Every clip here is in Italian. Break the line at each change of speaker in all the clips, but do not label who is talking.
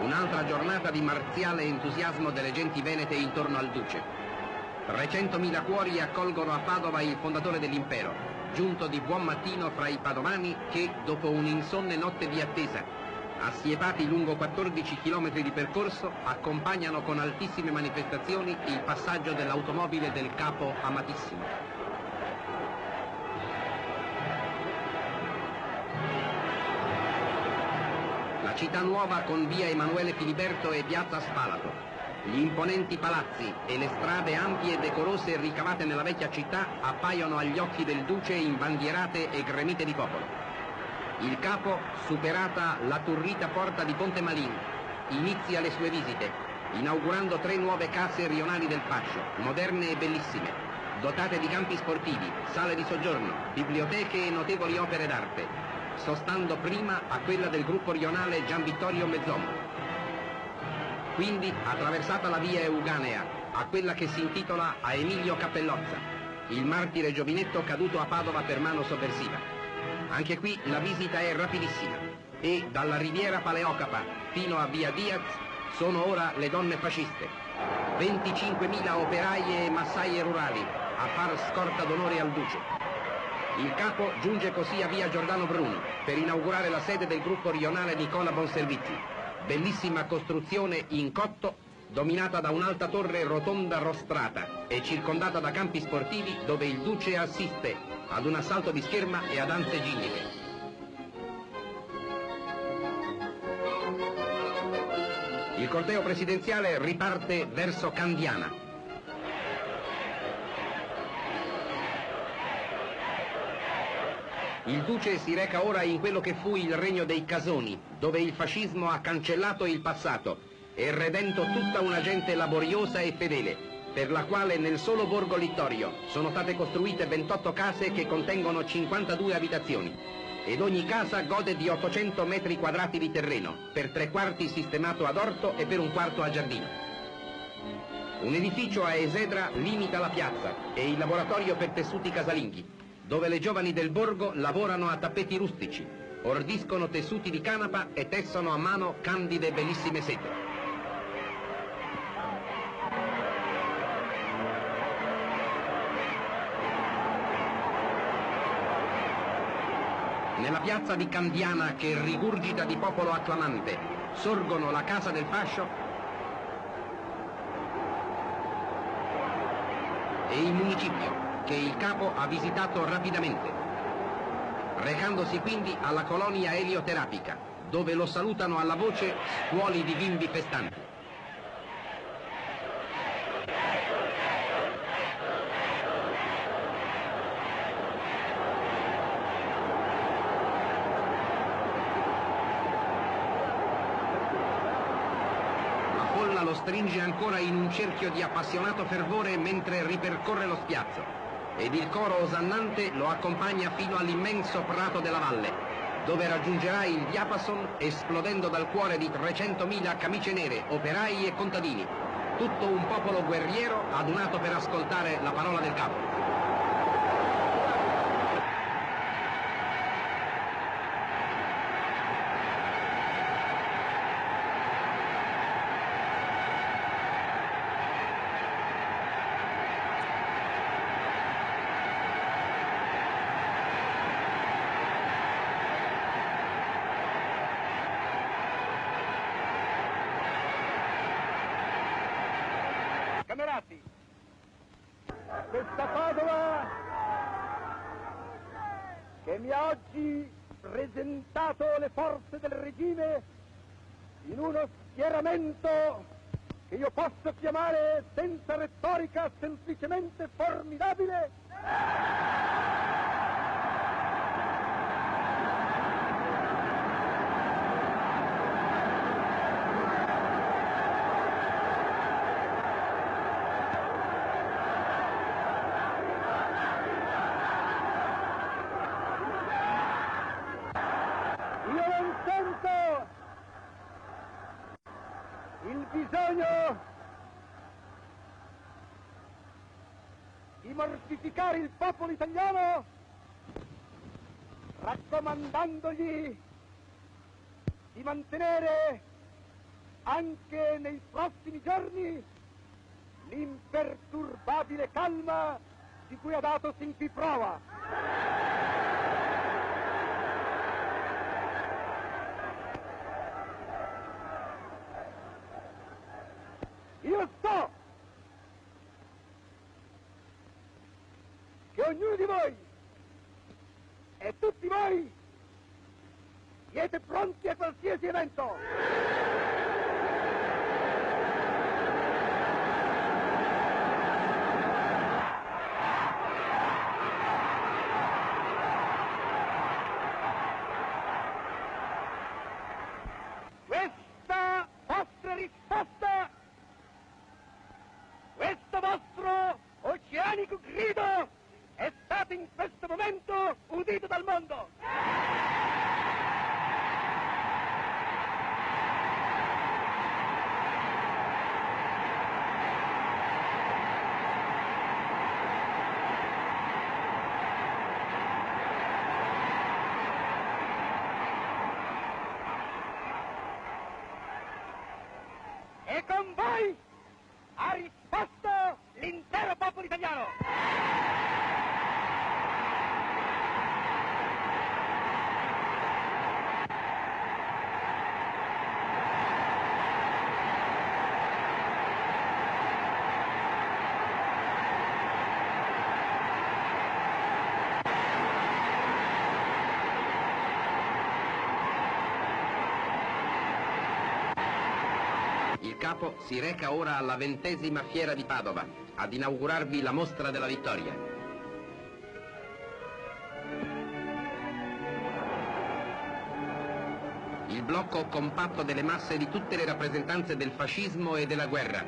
Un'altra giornata di marziale entusiasmo delle genti venete intorno al duce. 300.000 cuori accolgono a Padova il fondatore dell'impero, giunto di buon mattino fra i padovani che, dopo un'insonne notte di attesa, assiepati lungo 14 chilometri di percorso, accompagnano con altissime manifestazioni il passaggio dell'automobile del capo amatissimo. La città nuova con via Emanuele Filiberto e piazza Spalato, gli imponenti palazzi e le strade ampie e decorose ricavate nella vecchia città appaiono agli occhi del duce imbandierate e gremite di popolo. Il capo, superata la turrita porta di Ponte Malin, inizia le sue visite, inaugurando 3 nuove case rionali del fascio, moderne e bellissime, dotate di campi sportivi, sale di soggiorno, biblioteche e notevoli opere d'arte, sostando prima a quella del gruppo rionale Gian Vittorio Mezzomo. Quindi, attraversata la via Euganea, a quella che si intitola a Emilio Cappellozza, il martire giovinetto caduto a Padova per mano sovversiva. Anche qui la visita è rapidissima e dalla riviera Paleocapa fino a via Diaz sono ora le donne fasciste. 25.000 operaie e massaie rurali a far scorta d'onore al duce. Il capo giunge così a via Giordano Bruno per inaugurare la sede del gruppo rionale Nicola Bonservizi, bellissima costruzione in cotto dominata da un'alta torre rotonda rostrata e circondata da campi sportivi dove il duce assiste ad un assalto di scherma e a danze ginniche. Il corteo presidenziale riparte verso Candiana. Il duce si reca ora in quello che fu il regno dei Casoni, dove il fascismo ha cancellato il passato e redento tutta una gente laboriosa e fedele, per la quale nel solo borgo Littorio sono state costruite 28 case che contengono 52 abitazioni, ed ogni casa gode di 800 metri quadrati di terreno, per 3/4 sistemato ad orto e per 1/4 a giardino. Un edificio a Esedra limita la piazza e il laboratorio per tessuti casalinghi, dove le giovani del borgo lavorano a tappeti rustici, ordiscono tessuti di canapa e tessono a mano candide e bellissime sete. Nella piazza di Candiana, che rigurgita di popolo acclamante, sorgono la Casa del Fascio e il municipio, che il capo ha visitato rapidamente, recandosi quindi alla colonia elioterapica, dove lo salutano alla voce scuoli di bimbi festanti. La folla lo stringe ancora in un cerchio di appassionato fervore mentre ripercorre lo spiazzo, ed il coro osannante lo accompagna fino all'immenso prato della valle, dove raggiungerà il diapason esplodendo dal cuore di 300.000 camicie nere, operai e contadini, tutto un popolo guerriero adunato per ascoltare la parola del capo.
Camerati, questa Padova che mi ha oggi presentato le forze del regime in uno schieramento che io posso chiamare senza retorica semplicemente formidabile, il bisogno di mortificare il popolo italiano raccomandandogli di mantenere anche nei prossimi giorni l'imperturbabile calma di cui ha dato sin qui prova. Io so che ognuno di voi e tutti voi siete pronti a qualsiasi evento. Questa vostra risposta, questo vostro oceanico grido è stato in questo momento udito dal mondo. E con voi ha risposto l'intero popolo italiano.
Il capo si reca ora alla 20ª fiera di Padova, ad inaugurarvi la mostra della vittoria. Il blocco compatto delle masse di tutte le rappresentanze del fascismo e della guerra,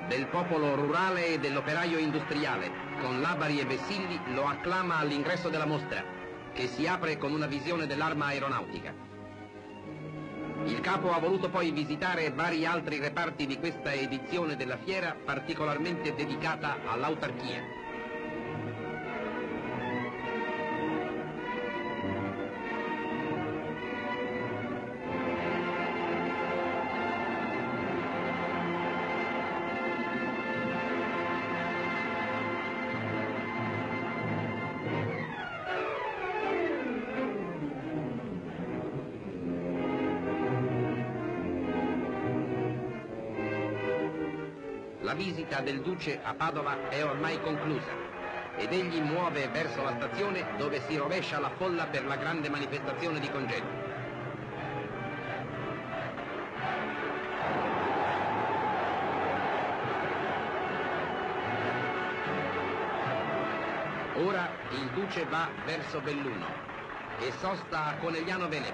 del popolo rurale e dell'operaio industriale, con labari e vessilli, lo acclama all'ingresso della mostra, che si apre con una visione dell'arma aeronautica. Il capo ha voluto poi visitare vari altri reparti di questa edizione della fiera particolarmente dedicata all'autarchia. La visita del Duce a Padova è ormai conclusa ed egli muove verso la stazione dove si rovescia la folla per la grande manifestazione di congedo. Ora il Duce va verso Belluno e sosta a Conegliano Veneto.